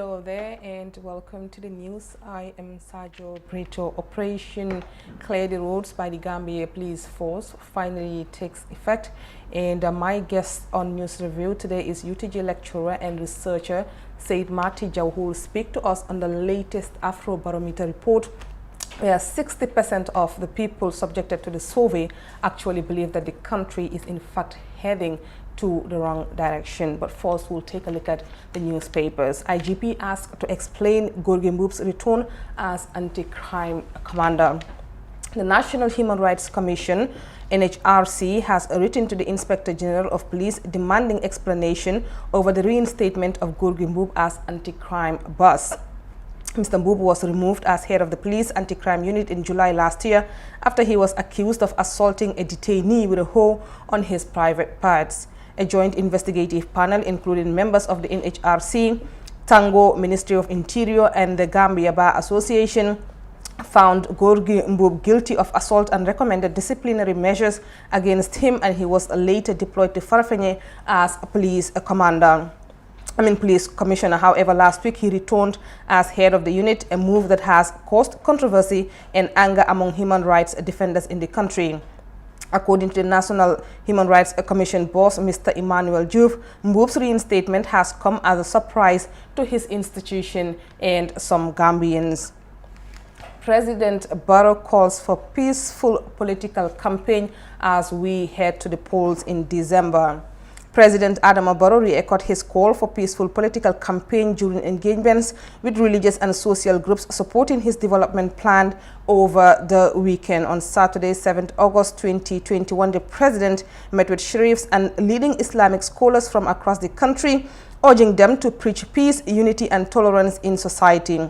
Hello there and welcome to the news. I am Sergio Brito. Operation Clear the Roads by the Gambia Police Force finally takes effect, and my guest on News Review today is UTG lecturer and researcher SAIT MATTY, who will speak to us on the latest AFROBAROMETER report, where 60% of the people subjected to the survey actually believe that the country is in fact heading to the wrong direction. But first, we'll take a look at the newspapers. IGP asked to explain Gorgui Mbub's return as anti-crime commander. The National Human Rights Commission, NHRC, has written to the Inspector General of Police demanding explanation over the reinstatement of Gorgui Mbub as anti-crime boss. Mr. Mbub was removed as head of the police anti-crime unit in July last year after he was accused of assaulting a detainee with a hoe on his private parts. A joint investigative panel, including members of the NHRC, Tango, Ministry of Interior, and the Gambia Bar Association, found Gorgui Mbub guilty of assault and recommended disciplinary measures against him, and he was later deployed to Farafenni as a police commissioner. However, last week he returned as head of the unit, a move that has caused controversy and anger among human rights defenders in the country. According to the National Human Rights Commission boss, Mr. Emmanuel Diouf, Mbub's reinstatement has come as a surprise to his institution and some Gambians. President Barrow calls for peaceful political campaign as we head to the polls in December. President Adama Barrow re-echoed his call for peaceful political campaign during engagements with religious and social groups supporting his development plan over the weekend. On Saturday, 7th August 2021, the president met with sheriffs and leading Islamic scholars from across the country, urging them to preach peace, unity, and tolerance in society.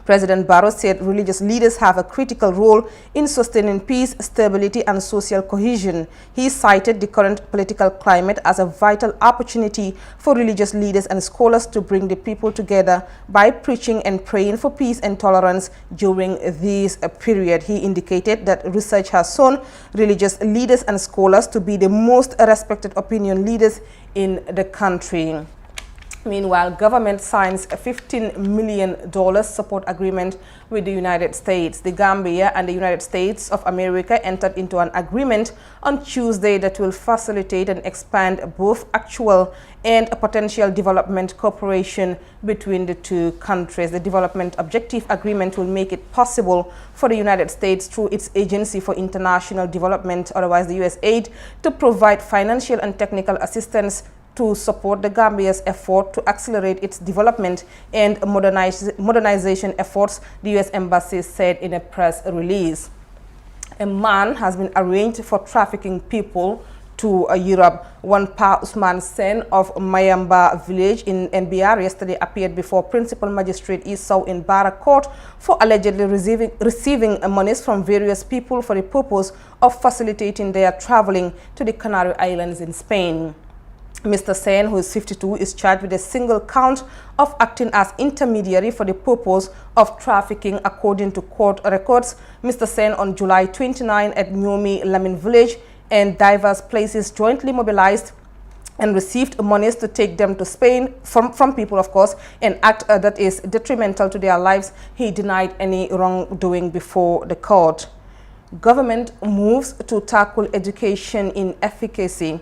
President Barrow said religious leaders have a critical role in sustaining peace, stability, and social cohesion. He cited the current political climate as a vital opportunity for religious leaders and scholars to bring the people together by preaching and praying for peace and tolerance during this period. He indicated that research has shown religious leaders and scholars to be the most respected opinion leaders in the country. Meanwhile, government signs a $15 million support agreement with the United States. The Gambia and the United States of America entered into an agreement on Tuesday that will facilitate and expand both actual and potential development cooperation between the two countries. The Development Objective Agreement will make it possible for the United States, through its Agency for International Development, otherwise the USAID, to provide financial and technical assistance to support the Gambia's effort to accelerate its development and modernization efforts, the U.S. Embassy said in a press release. A man has been arraigned for trafficking people to Europe. One Pa Usman Sen of Mayamba village in NBR yesterday appeared before Principal Magistrate Esau in Barra Court for allegedly receiving monies from various people for the purpose of facilitating their traveling to the Canary Islands in Spain. Mr. Sen, who is 52, is charged with a single count of acting as intermediary for the purpose of trafficking, according to court records. Mr. Sen, on July 29 at Nyomi Lamin village and diverse places, jointly mobilized and received monies to take them to Spain from people, of course, an act that is detrimental to their lives. He denied any wrongdoing before the court. Government moves to tackle education inefficacy.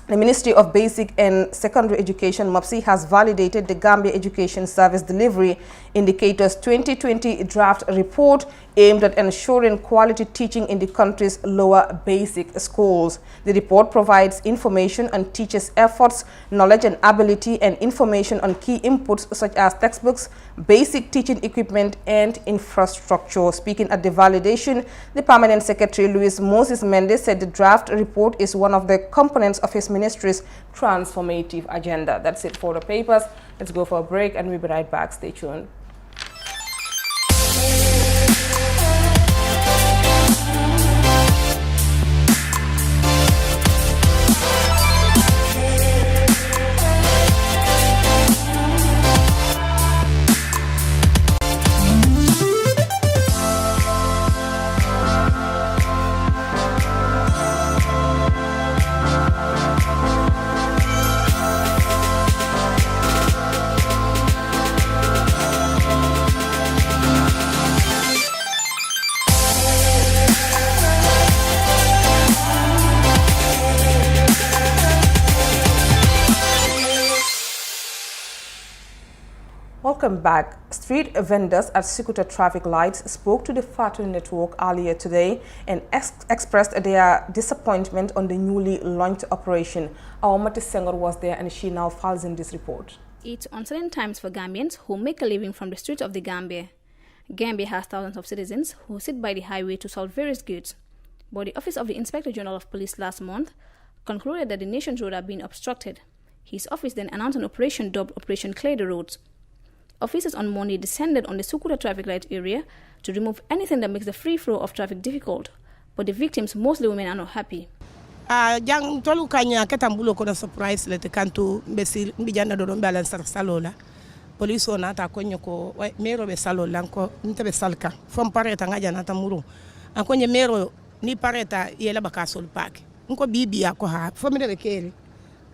The Ministry of Basic and Secondary Education, MAPSI, has validated the Gambia Education Service Delivery Indicators 2020 draft report aimed at ensuring quality teaching in the country's lower basic schools. The report provides information on teachers' efforts, knowledge and ability, and information on key inputs such as textbooks, basic teaching equipment, and infrastructure. Speaking at the validation, the Permanent Secretary Luis Moses Mendes said the draft report is one of the components of his ministry's transformative agenda. That's it for the papers. Let's go for a break and we'll be right back. Stay tuned. Welcome back. Street vendors at Sukuta traffic lights spoke to the Fatu network earlier today and expressed their disappointment on the newly launched operation. Our MATTY Senghor was there and she now files in this report. It's uncertain times for Gambians who make a living from the streets of the Gambia. Gambia has thousands of citizens who sit by the highway to sell various goods. But the Office of the Inspector General of Police last month concluded that the nation's roads are being obstructed. His office then announced an operation dubbed Operation Clear the Roads. Officers on Monday descended on the Sukuta traffic light area to remove anything that makes the free flow of traffic difficult. But the victims, mostly women, are not happy. Jang tolu kanya ketambulo kono surprise le te kantu besil mbijanda do balance salola police ona ta konyo ko mero be salola ko ntebe salka fom pareta ngaja na tamuru akonye mero ni pareta yela bakasol park nko bibi ako ha fom de kere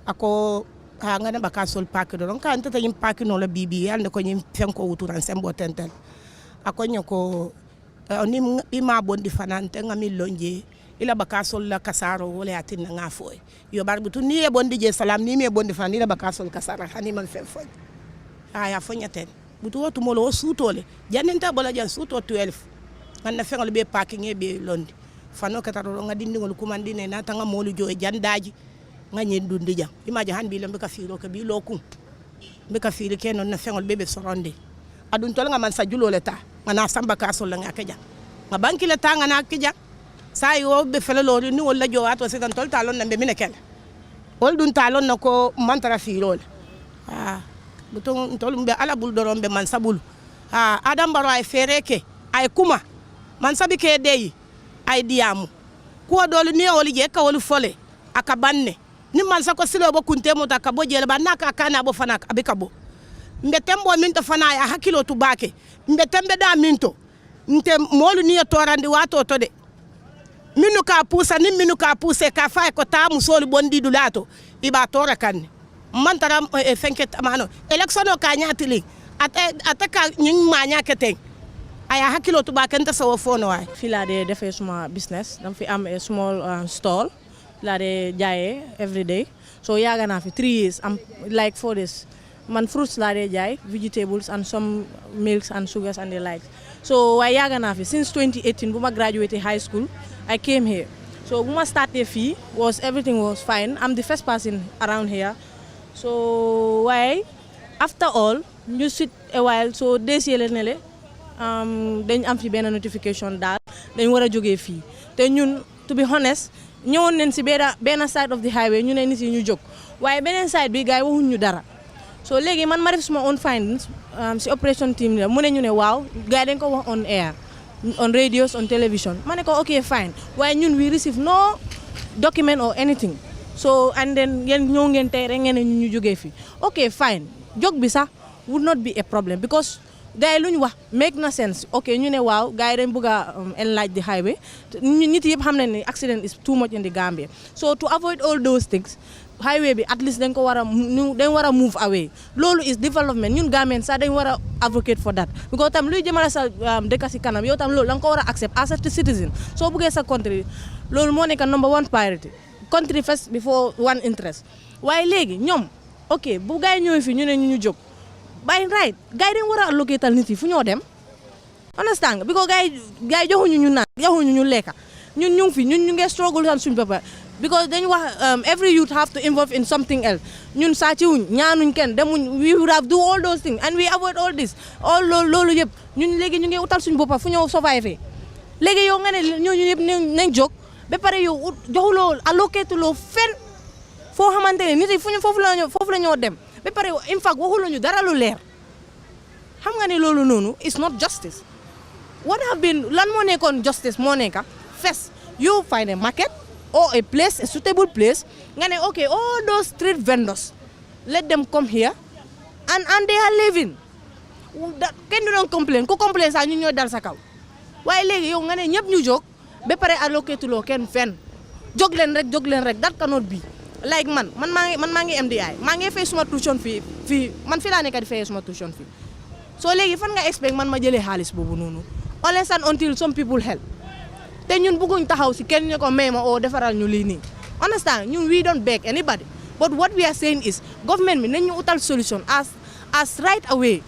ako ha ngana bakasol park do don kan tata yim park no la bibi yande ko nyim fenko wuturan sembo tenten akonyo ko oni ima bondi fanante ngami lonje ila bakasol la kasaro wala atin nga foy yo barbutu ni e bondi je salam ni me bondi fan ila bakasol kasara hani man fe foy aya fonyaten butu wotu molo sutole janenta bola jan suto 12 ngana fengal be parking e be londi fano kataro nga dindi ngol kumandi ne na tanga molu jo e jandaji nga nyendundi jam imaje han bi lambe ka firo ka bi lokum be ka firi kenon na fengal be soronde adun tol nga man sa julole ta ngana samba kasol la nga keja nga banki le ta ngana keja sai wo be fele lori ni wala jo ato se tan tol talon na be minekel wol dun talon na ko mantara firol buton tol be ala bul doron be man sabul adam baro ay fereke ay kuma man sabi ke deyi ay diamu ko dol ni woli je ka woli fole aka banne ni man sa ko silo bo kunte mo ta ka bo jele ba naka kana bo fana abika bo mbe tembo minto fana ya hakilo tubake mbe tembe da minto nte molu ni torandi wato to de minu ka pusa ni minu ka puse ka fa ko ta musoli bondi dulato iba tora kan mantara fenket amano election ka nyatili ataka nyin manya keten aya hakilo to ba kan ta sawo fono way fila de defé suma business dam fi am a small stall la de jaay every day so yaga na fi 3 years am like for this man fruits la de jaay vegetables and some milks and sugars and the like so I yaga na fi since 2018 buma graduated high school I came here. So when I started fee everything was fine. I'm the first person around here. So why after all you sit a while so this year then am fi ben notification that then wara joge fee. Then ñun to be honest ñewon nen ci ben side of the highway ñu ne nit yi ñu jog. Why benen side bi gaay waxuñ ñu dara. So legi man ma def sama own findings ci operation team la mu ne ñu ne waaw gaay dañ ko wax on air. On radios, on television. Maneko, okay, fine. Why we receive no document or anything. So, and then okay, fine. Jog bisa would not be a problem because guy make no sense. Okay, you know wow, guy buga enlarge the highway. Accident is too much in the Gambia. So to avoid all those things, highway be at least then wara move away. Lolo is development. Ñun Gambian sa dañ wara advocate for that. Because tam luy jëmala sa dëkk ci kanam yow tam lolo lang ko wara accept as a citizen. So bëggé sa country lolo mo nekk number 1 priority. Country first before one interest. Waaye léegi ñom okay bu gaay ñëw fi ñu ne ñu jóg. By right, gaay dañ wara allocatal nit yi fu ñoo dem. Understand? Because gaay joxuñu ñu naan, joxuñu ñu lekka. Ñun ñu fi ñun ñu ngi struggle tan suñu papa. Because then every youth have to involve in something else. Ñun saatiwuñ ñaanuñ kenn demuñ we would have do all those things and we avoid all this all loolu yëpp ñun léegi ñu ngi utal suñu boppa fu ñoo survive léegi yow nga ne ñooñu yëpp nañ jóg ba pare yow joxuloo allocate loo fen foo xamante ne nit yi foofu la ñoo dem ba pare in fact waxuloo ñu dara lu leer xam nga ne loolu noonu it's not justice. What have been lan moo nekkoon justice moo nekka first you find a market or a place, a suitable place, okay, all those street vendors, let them come here and they are living. Can you don't complain? Ko complain sa ñu ñoy dal sa kaw. Waye legi yow nga ne ñep ñu jog be paré allocate lo ken fen. Jog len rek that cannot be. Like man mangi MDI. Ma ngi fay suma tuition fi man fi la nekk di fay suma tuition fi. So legi fan nga expect man ma jëlé xaliss bobu nonu. Unless and until some people help. Then ñun bëgguñ taxaw ci kenn ñako mayma o defaral ñu li ni. Understand? Ñun we don't beg anybody. But what we are saying is government mi nañu utal solution as right away.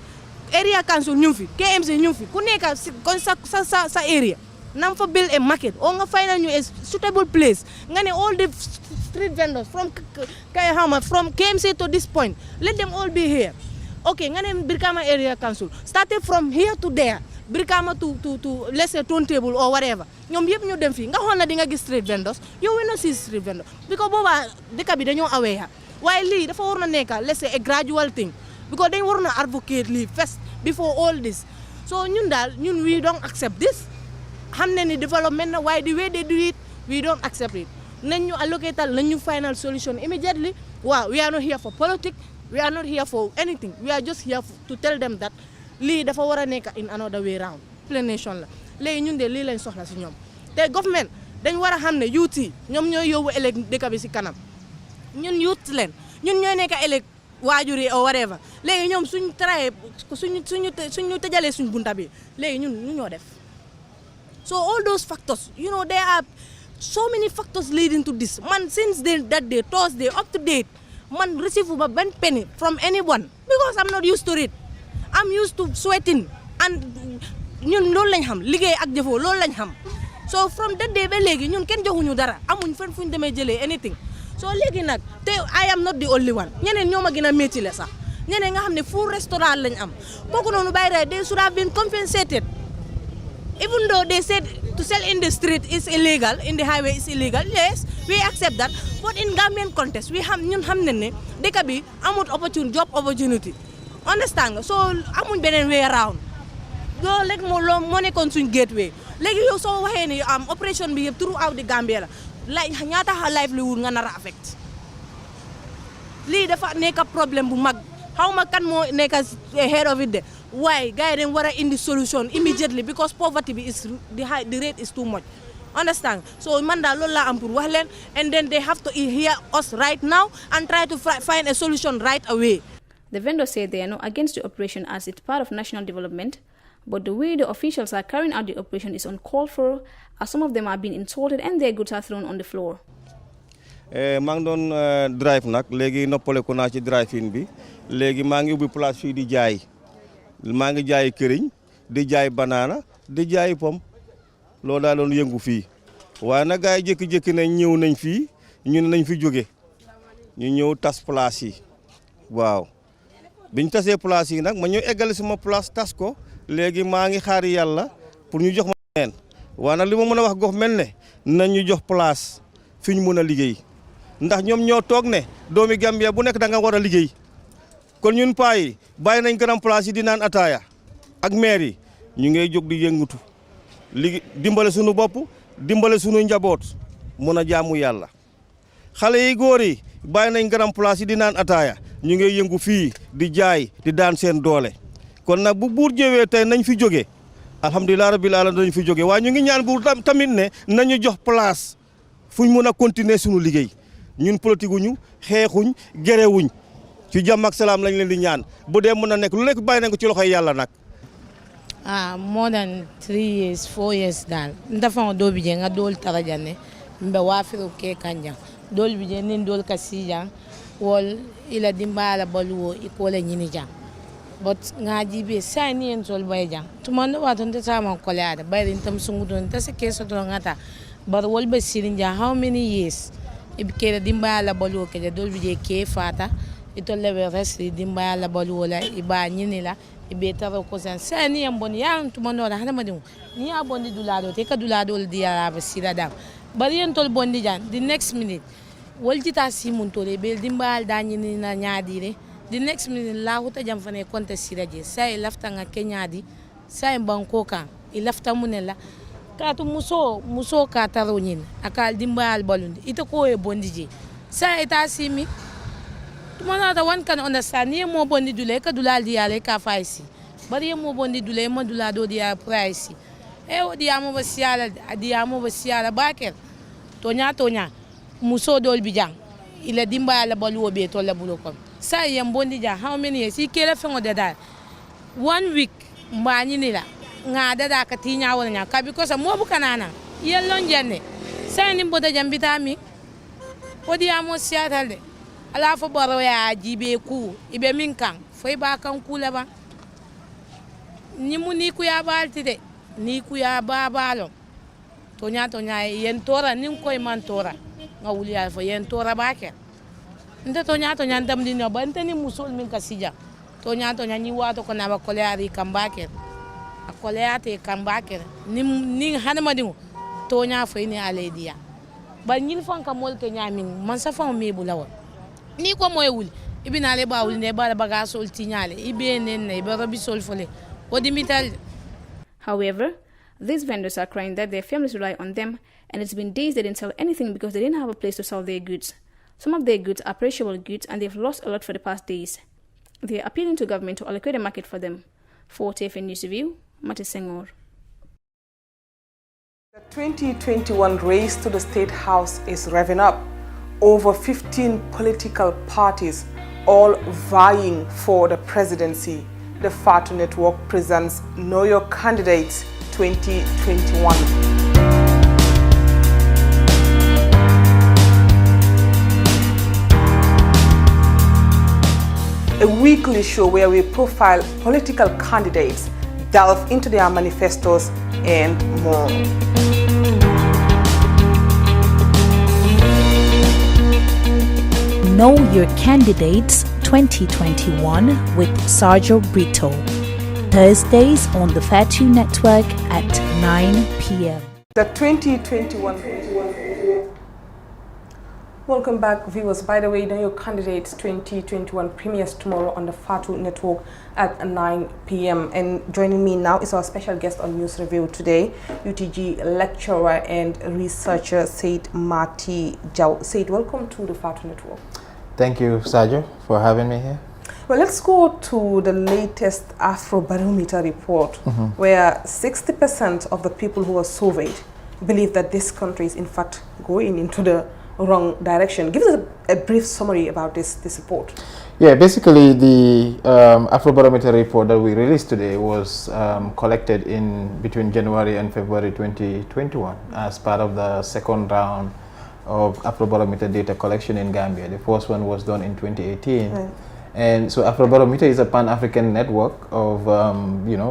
area council ñu fi KMC ñu fi ku nekk sa area nam fa build a market or nga find a suitable place nga ne all the street vendors from KMC to this point, let them all be here. Okay, nga ne Brikama area council started from here to there, Brikama to let's say turntable or whatever. Ñom yépp ñu dem fi nga xol na di nga gis street vendors, you will not see street vendors because boba dëkk bi dañoo aware. Why li dafa war na nekk let's say a gradual thing because dañ war na advocate li first before all this. So ñun we don't accept this. Hamne ni development na why the way they do it we don't accept it. Nañ ñu allocate nañ ñu final solution immediately. Wow, we are not here for politics, we are not here for anything, we are just here to tell them that lii dafa war a nekk in another way round. Explanation la léegi ñun de lii lañ soxla si ñoom te government dañ war a xam ne youth yi ñoom ñooy yóbbu ëllëg dëkk bi si kanam ñun youth leen ñun ñooy nekk ëllëg waajur yi or whatever léegi ñoom suñ traye suñu tëjalee suñ bunta bi léegi ñun ñu ñoo def. So all those factors, you know, there are so many factors leading to this. Man, since that day, Thursday, up to date, man, receive about 1 penny from anyone because I'm not used to it. I'm used to sweating and ñun loolu lañ xam liggéey ak jëfoo loolu lañ xam. So from that day ba léegi ñun kenn joxuñu dara amuñ fenn fuñ demee jëlee anything. So léegi nag te I am not the only one ñeneen ñoo ma gën a métti la sax ñeneen nga xam ne full restaurant lañ am kooku noonu bàyyi rek they should have been compensated. Even though they said to sell in the street is illegal, in the highway is illegal, yes, we accept that. But in Gambian context, ñun xam nañ ne dëkk bi amut job opportunity. Understand? So amuñ beneen way around. Loolu rek moo nekkoon suñ gateway. Léegi yow soo waxee ni operation bi yëpp throughout the Gambia la ñaata livelihood nga nar a affect. Lii dafa nekk problème bu mag. Xaw ma kan moo nekk head of it de. Why guys then wara in the solution immediately because poverty is the rate is too much. Understand? So man da loolu la am pour wax leen and then they have to hear us right now and try to find a solution right away. The vendors say they are not against the operation as it's part of national development, but the way the officials are carrying out the operation is uncalled for as some of them are being insulted and their goods are thrown on the floor. maa ngi doon drive nag léegi noppale ko naa ci drive in bi léegi maa ngi ubbi place fii di jaay. maa ngi jaay këriñ di jaay banana di jaay pom loolu daa doon yëngu fii waaye nag gars yi jékki-jékki nañ ñëw nañ fii ñu ne nañ fi jóge ñu ñëw tas place yi waaw biñ tasee place yi nag ma ñëw eggale sama place tas ko léegi maa ngi xaar yàlla pour ñu jox ma leen waaye nag li ma mën a wax gox mel ne nañ ñu jox place fi ñu mën a liggéey ndax ñoom ñoo toog ne doomi Gambia bu nekk da nga war a liggéey kon ñun paa yi bàyyi nañ grand place yi di naan ataaya ak maire yi ñu ngay jóg di yëngatu dimbale suñu bopp dimbale suñu njaboot mën a jaamu yàlla xale yi góor yi bàyyi nañ grand place yi di naan ataaya ñu ngay yëngu fii di jaay di daan seen doole kon nag bu buur ñëwee tey nañ fi jóge alhamdulilah rabbil alamin nañ fi jóge waaye ñu ngi ñaan buur tamit ne nañu jox place fuñ mën a continuer suñu liggéey ñun politique wuñu xeexuñ gerewuñ ci jàmm ak salaam lañ leen di ñaan bu dee mën a nekk lu nekk bàyyi nañ ko ci loxoy yàlla nag. More than 3 years 4 years dal ndafa do bije nga dol tarajane mbe wafiru ke kanja dol bije nin dol kasija wol ila dimbala balwo ikole nyini jang but nga jibe sani en sol bayjang tumando waton ta sama kolada bayrin tam sungudon ta se keso to ngata bar wol be sirinja how many years ibikere dimbala balwo ke dol bije ke fata itolle be resti dimbala balwo la iba nyini la ibetaro ko sani en bon yan tumando da hana madum ni abondi dulado te ka dulado di ala basira dam bari en tol bondi jan the next minute woljita simun tole be dimbal da nyini na nyaadire the next minute la huta jam fane konta siraje sai lafta nga kenyadi sai banko kan I lafta munela katu muso ka taro nyin akal dimbal balundi ito ko e bondije sai ita simi tumana da one can understand ye mo bondi dule ka dulal di ale ka faisi bari ye mo bondi dule mo dulado di price e o di amo basiala baker tonya muso dol bijang ila dimbal balu be to la bulokom sai yam bondi ja how many years ikela fengo de dal 1 week mbani ni la nga dada ka tinya wala nya ka because mo bu kanana yellon jenne sai ni boda jambitami odi amo siatal de ala fo baro ya jibe ku ibe min kan foi ba kan ku la ba Nimu ni kuya balti de ni kuya babalo tonya yen tora nim koy man tora nga wuli ya fo yen tora baake nte tonya ndam di no bante ni musul min kasija tonya ni wato ko na ba koleari kambake a koleate kambake ni hanama dingo tonya fo ni alediya ba nyil fon ka mol ke nyamin man sa fon me bulawa ni ko moy wuli ibina le ba wuli ne ba baga sol tinyale ibe nen ne ba robi sol fole. However, these vendors are crying that their families rely on them, and it's been days they didn't sell anything because they didn't have a place to sell their goods. Some of their goods are perishable goods, and they've lost a lot for the past days. They are appealing to government to allocate a market for them. For TFN News Review, MATTY. The 2021 race to the State House is revving up. Over 15 political parties, all vying for the presidency. The FATU Network presents Know Your Candidates 2021. A weekly show where we profile political candidates, delve into their manifestos, and more. Know Your Candidates 2021 with Sergio Brito. Thursdays on the FATU Network at 9 p.m. The 2021. Welcome back, viewers. By the way, Know Your Candidates 2021 premieres tomorrow on the FATU Network at 9 p.m. And joining me now is our special guest on News Review today, UTG lecturer and researcher SAIT MATTY. SAIT, welcome to the FATU Network. Thank you, Sergio, for having me here. Well, let's go to the latest AFROBAROMETER report, where 60% of the people who are surveyed believe that this country is in fact going into the wrong direction. Give us a brief summary about this report. Yeah, basically the AFROBAROMETER report that we released today was collected in between January and February 2021 as part of the second round of AFROBAROMETER data collection in Gambia. The first one was done in 2018. Right. And so AFROBAROMETER is a pan-African network of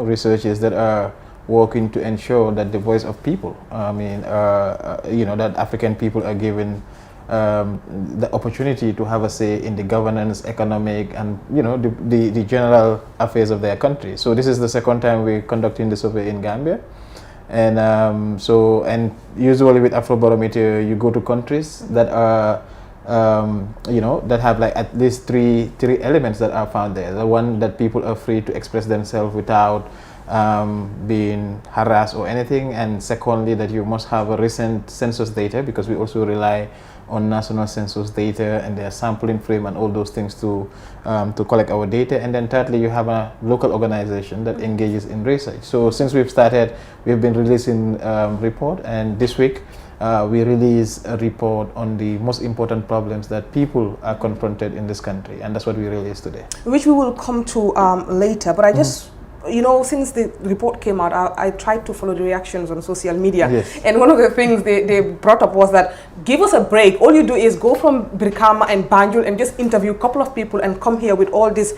researchers that are working to ensure that the voice of people, that African people are given the opportunity to have a say in the governance, economic, and the general affairs of their country. So this is the second time we're conducting the survey in Gambia. And and usually with AFROBAROMETER, you go to countries that are, that have like at least three elements that are found there. The one that people are free to express themselves without being harassed or anything. And secondly, that you must have a recent census data, because we also rely on national census data and their sampling frame and all those things to collect our data. And then thirdly, you have a local organization that engages in research. So since we've started, we've been releasing report, and this week we release a report on the most important problems that people are confronted in this country, and that's what we released today. Which we will come to later, but I just since the report came out, I tried to follow the reactions on social media. Yes. And one of the things they brought up was that, give us a break. All you do is go from Brikama and Banjul and just interview a couple of people and come here with all these,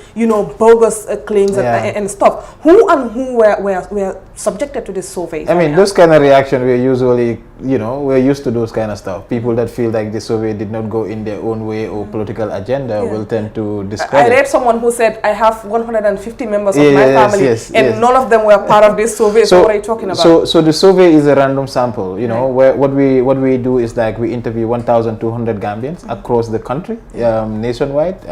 bogus claims and stuff. Who and who were subjected to this survey? I mean, those kind of reaction, we're usually, we're used to those kind of stuff. People that feel like the survey did not go in their own way or political agenda will tend to discredit. I read someone who said, I have 150 members of my family. And none of them were part of this survey. So what are you talking about? So the survey is a random sample. Where what we do is like we interview 1,200 Gambians across the country, nationwide.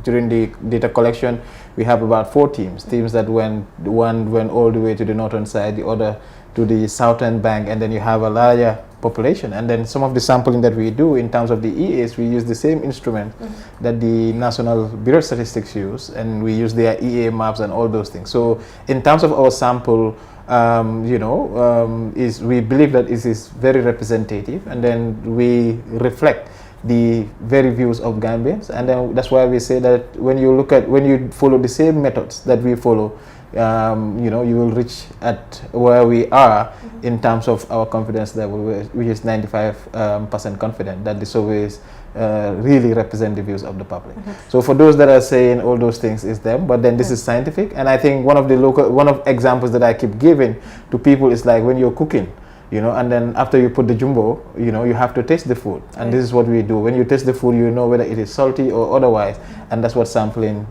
During the data collection, we have about 4 teams. Teams that one went all the way to the northern side, the other to the southern bank, and then you have a larger population. And then some of the sampling that we do in terms of the EAs, we use the same instrument that the National Bureau of Statistics use, and we use their EA maps and all those things. So in terms of our sample, we believe that it is very representative, and then we reflect the very views of Gambians. And then that's why we say that when you follow the same methods that we follow, you will reach at where we are in terms of our confidence level, which is 95% confident that the survey is really represent the views of the public. So for those that are saying all those things is them, but then this is scientific. And I think one of examples that I keep giving to people is like when you're cooking, and then after you put the jumbo, you have to taste the food. And this is what we do. When you taste the food, you know whether it is salty or otherwise. And that's what sampling,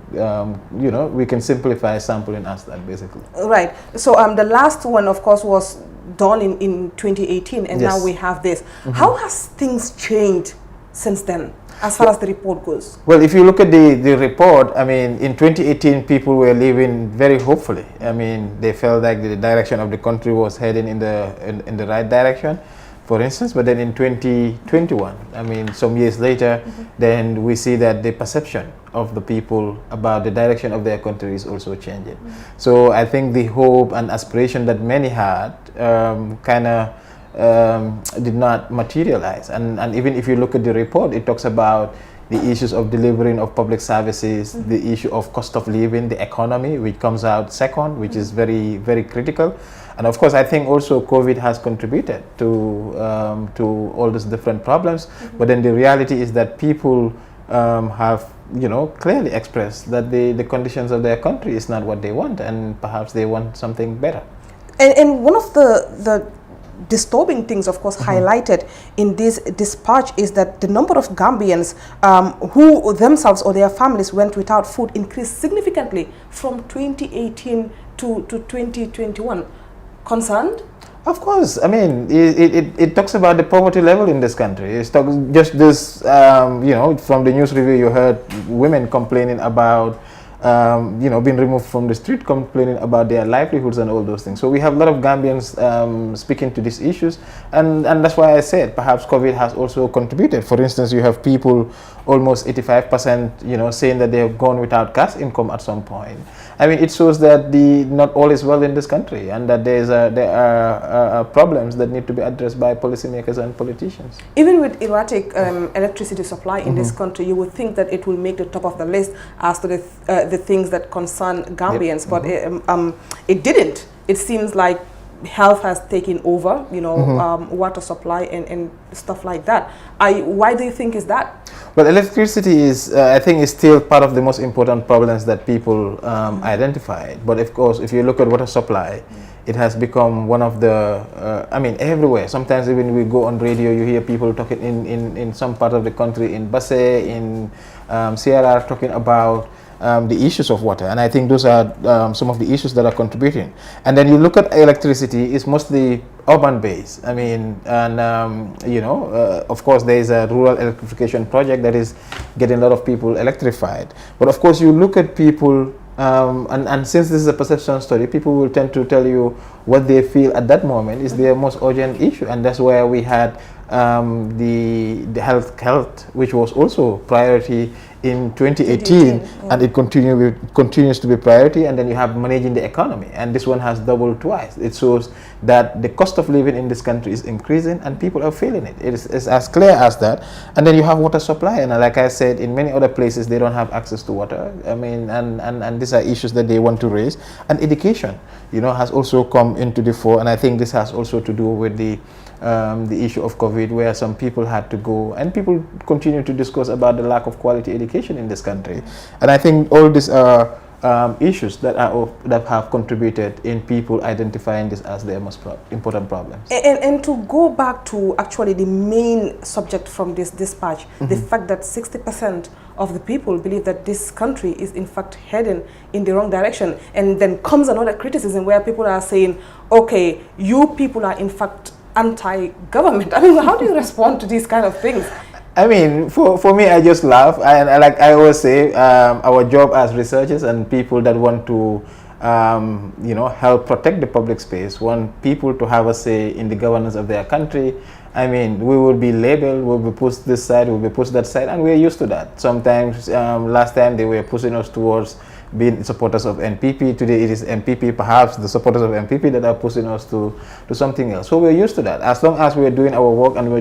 we can simplify sampling as that, basically. Right. So the last one, of course, was done in 2018, and now we have this. How has things changed since then, as far as the report goes? Well, if you look at the report, I mean, in 2018, people were living very hopefully. I mean, they felt like the direction of the country was heading in the right direction, for instance. But then in 2021, I mean, some years later, then we see that the perception of the people about the direction of their country is also changing. So I think the hope and aspiration that many had kind of did not materialize. And even if you look at the report, it talks about the issues of delivering of public services, the issue of cost of living, the economy, which comes out second, which is very, very critical. And of course, I think also COVID has contributed to all these different problems. But then the reality is that people have clearly expressed that the conditions of their country is not what they want, and perhaps they want something better. And one of the disturbing things, of course, highlighted in this dispatch is that the number of Gambians who themselves or their families went without food increased significantly from 2018 to 2021. Concerned? Of course. I mean, it talks about the poverty level in this country. It's just this, from the news review you heard women complaining about being removed from the street, complaining about their livelihoods and all those things. So we have a lot of Gambians speaking to these issues, and that's why I said perhaps COVID has also contributed. For instance, you have people, almost 85%, saying that they have gone without cash income at some point. I mean, it shows that not all is well in this country, and that there are problems that need to be addressed by policymakers and politicians. Even with erratic electricity supply in this country, you would think that it will make the top of the list as to the things that concern Gambians, but it didn't. It seems like health has taken over, water supply and stuff like that. Why do you think is that? Well, electricity is, I think, is still part of the most important problems that people identified. But of course, if you look at water supply, it has become one of the, everywhere. Sometimes even we go on radio, you hear people talking in some part of the country, in Basse, in CRR, talking about the issues of water, and I think those are some of the issues that are contributing. And then you look at electricity, it's mostly urban based. I mean, and of course there is a rural electrification project that is getting a lot of people electrified. But of course you look at people, and since this is a perception study, people will tend to tell you what they feel at that moment is their most urgent issue, and that's where we had the health, which was also priority in 2018, and it continues to be priority. And then you have managing the economy, and this one has doubled twice. It shows that the cost of living in this country is increasing, and people are feeling it. It's as clear as that. And then you have water supply, and like I said, in many other places they don't have access to water. I mean, and these are issues that they want to raise. And education, has also come into the fore, and I think this has also to do with the issue of COVID, where some people had to go, and people continue to discuss about the lack of quality education in this country. And I think all these are issues that have contributed in people identifying this as their most important problems. And to go back to actually the main subject from this dispatch, the fact that 60% of the people believe that this country is in fact heading in the wrong direction, and then comes another criticism where people are saying, okay, you people are in fact anti-government. I mean, how do you respond to these kind of things? I mean, for me, I just laugh. Like I always say, our job as researchers and people that want to, help protect the public space, want people to have a say in the governance of their country. I mean, we will be labeled, we'll be pushed this side, we'll be pushed that side, and we're used to that. Sometimes, last time they were pushing us towards being supporters of NPP. Today it is MPP, perhaps the supporters of MPP that are pushing us to something else. So we're used to that. As long as we're doing our work and we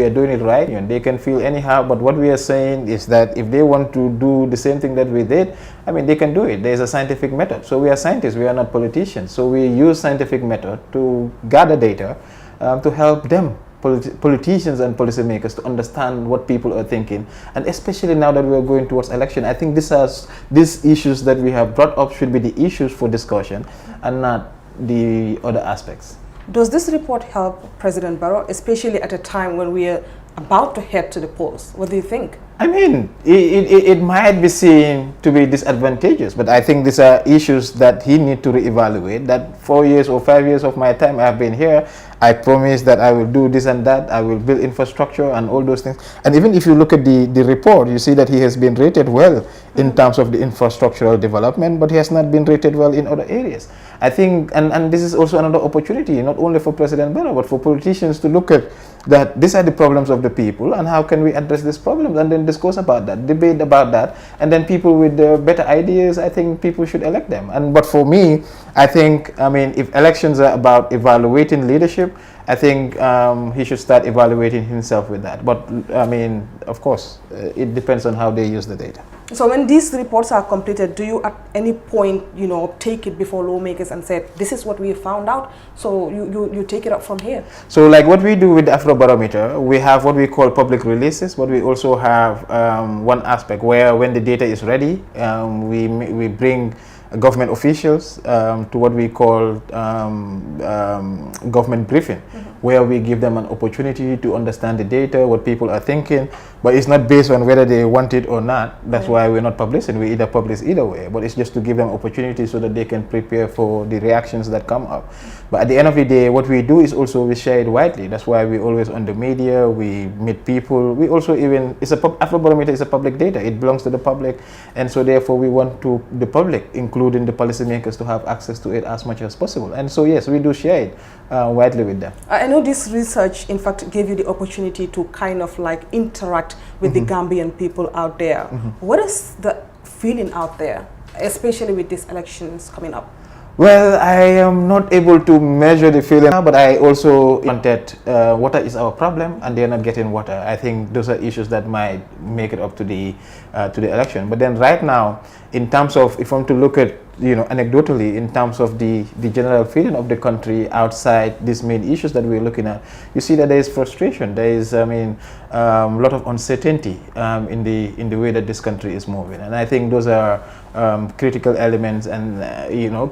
are doing it right, they can feel anyhow. But what we are saying is that if they want to do the same thing that we did, I mean, they can do it. There's a scientific method. So we are scientists, we are not politicians. So we use scientific method to gather data to help them politicians and policymakers to understand what people are thinking, and especially now that we are going towards election, I think these issues that we have brought up should be the issues for discussion and not the other aspects. Does this report help President Barrow, especially at a time when we are about to head to the polls? What do you think? I mean, it might be seen to be disadvantageous, but I think these are issues that he needs to reevaluate. That 4 years or 5 years of my time I have been here, I promise that I will do this and that, I will build infrastructure and all those things. And even if you look at the report, you see that he has been rated well in terms of the infrastructural development, but he has not been rated well in other areas. I think, and this is also another opportunity, not only for President Barrow, but for politicians to look at that these are the problems of the people and how can we address these problems, and then discuss about that, debate about that, and then people with better ideas, I think people should elect them. But for me, I think, I mean, if elections are about evaluating leadership, I think he should start evaluating himself with that. But I mean, of course, it depends on how they use the data. So when these reports are completed, do you at any point, take it before lawmakers and say, this is what we found out, so you take it up from here? So like what we do with the AFROBAROMETER, we have what we call public releases, but we also have one aspect where when the data is ready, we bring government officials to what we call government briefing, where we give them an opportunity to understand the data, what people are thinking, but it's not based on whether they want it or not. That's why we're not publishing. We either publish either way, but it's just to give them opportunity so that they can prepare for the reactions that come up. But at the end of the day, what we do is also we share it widely. That's why we're always on the media, we meet people. We also even, AFROBAROMETER is a public data. It belongs to the public, and so therefore we want the public, including the policymakers, to have access to it as much as possible. And so yes, we do share it widely with them. I know this research, in fact, gave you the opportunity to kind of like interact with the Gambian people out there. What is the feeling out there, especially with these elections coming up? Well, I am not able to measure the feeling, but I also wanted water is our problem, and they're not getting water. I think those are issues that might make it up to the election. But then right now, in terms of, if I'm to look at, anecdotally, in terms of the general feeling of the country outside these main issues that we're looking at, you see that there is frustration. There is, a lot of uncertainty in the way that this country is moving. And I think those are critical elements and,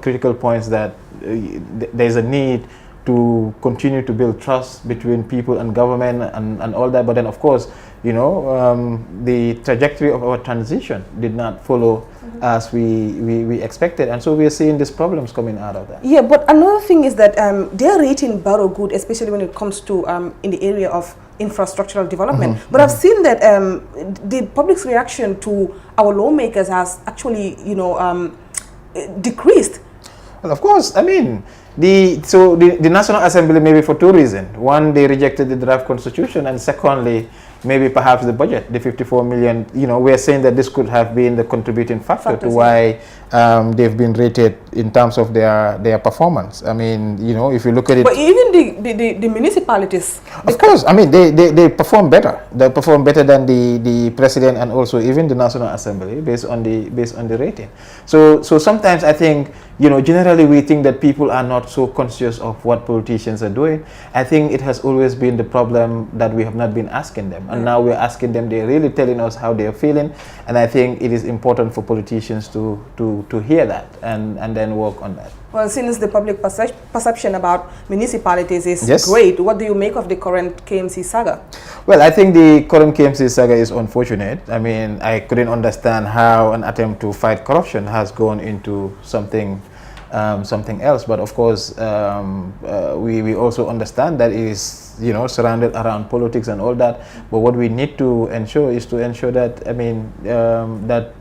critical points that there's a need to continue to build trust between people and government and all that. But then, of course, the trajectory of our transition did not follow as we expected, and so we are seeing these problems coming out of that. Yeah, but another thing is that they're rating Barrow good, especially when it comes to in the area of infrastructural development. But I've seen that the public's reaction to our lawmakers has actually, decreased. Well, of course, I mean, the National Assembly, maybe for two reasons. One, they rejected the draft constitution, and secondly, maybe perhaps the budget, the 54 million, we're saying that this could have been the contributing factor to why they've been rated in terms of their performance. I mean, if you look at it. But even the municipalities. Of course, I mean, they perform better. They perform better than the president and also even the National Assembly based on the rating. So sometimes I think, generally we think that people are not so conscious of what politicians are doing. I think it has always been the problem that we have not been asking them. And now we're asking them, they're really telling us how they're feeling. And I think it is important for politicians to hear that and then work on that. Well, since the public perception about municipalities is great, what do you make of the current KMC saga? Well, I think the current KMC saga is unfortunate. I mean, I couldn't understand how an attempt to fight corruption has gone into something else. But of course, we also understand that it is, surrounded around politics and all that. But what we need to ensure is that, that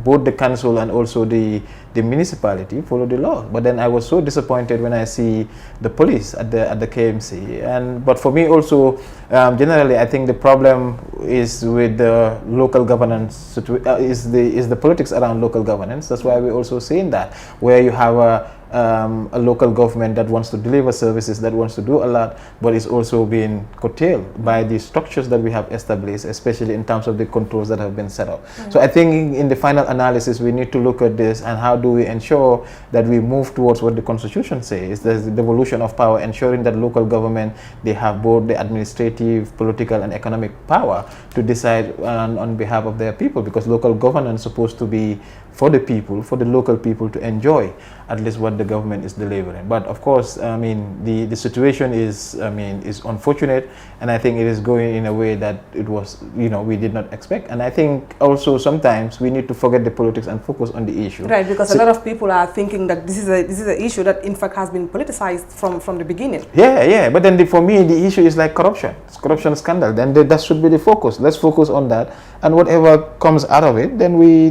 both the council and also the municipality follow the law. But then I was so disappointed when I see the police at the KMC. But for me also, generally, I think the problem is with the local governance, is the politics around local governance. That's why we're also seeing that, where you have a local government that wants to deliver services, that wants to do a lot, but is also being curtailed by the structures that we have established, especially in terms of the controls that have been set up. So I think in the final analysis, we need to look at this and how do we ensure that we move towards what the Constitution says, the devolution of power, ensuring that local government, they have both the administrative, political, and economic power to decide on behalf of their people, because local governance is supposed to be for the people, for the local people to enjoy at least what the government is delivering. But of course, I mean, the situation is, I mean, is unfortunate, and I think it is going in a way that it was, you know, we did not expect. And I think also sometimes we need to forget the politics and focus on the issue. Right, because a lot of people are thinking that this is an issue that in fact has been politicized from the beginning. Yeah, but then for me the issue is like corruption. It's corruption scandal. Then that should be the focus. Let's focus on that, and whatever comes out of it, then we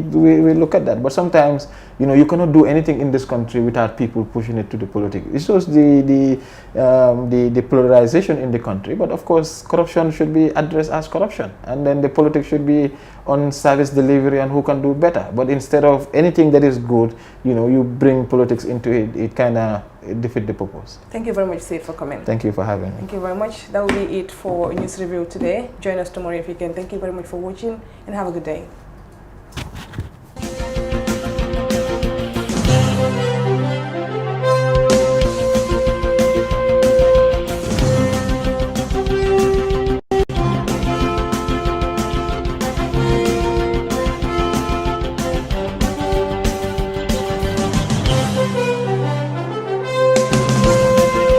look at that. But sometimes, you know, you cannot do anything in this country without people pushing it to the politics. It shows the polarization in the country. But of course, corruption should be addressed as corruption, and then the politics should be on service delivery and who can do better. But instead of anything that is good, you know, you bring politics into it, it kind of defeats the purpose. Thank you very much, SAIT, for coming. Thank you for having me. Thank you very much. That will be it for News Review today. Join us tomorrow if you can. Thank you very much for watching, and have a good day.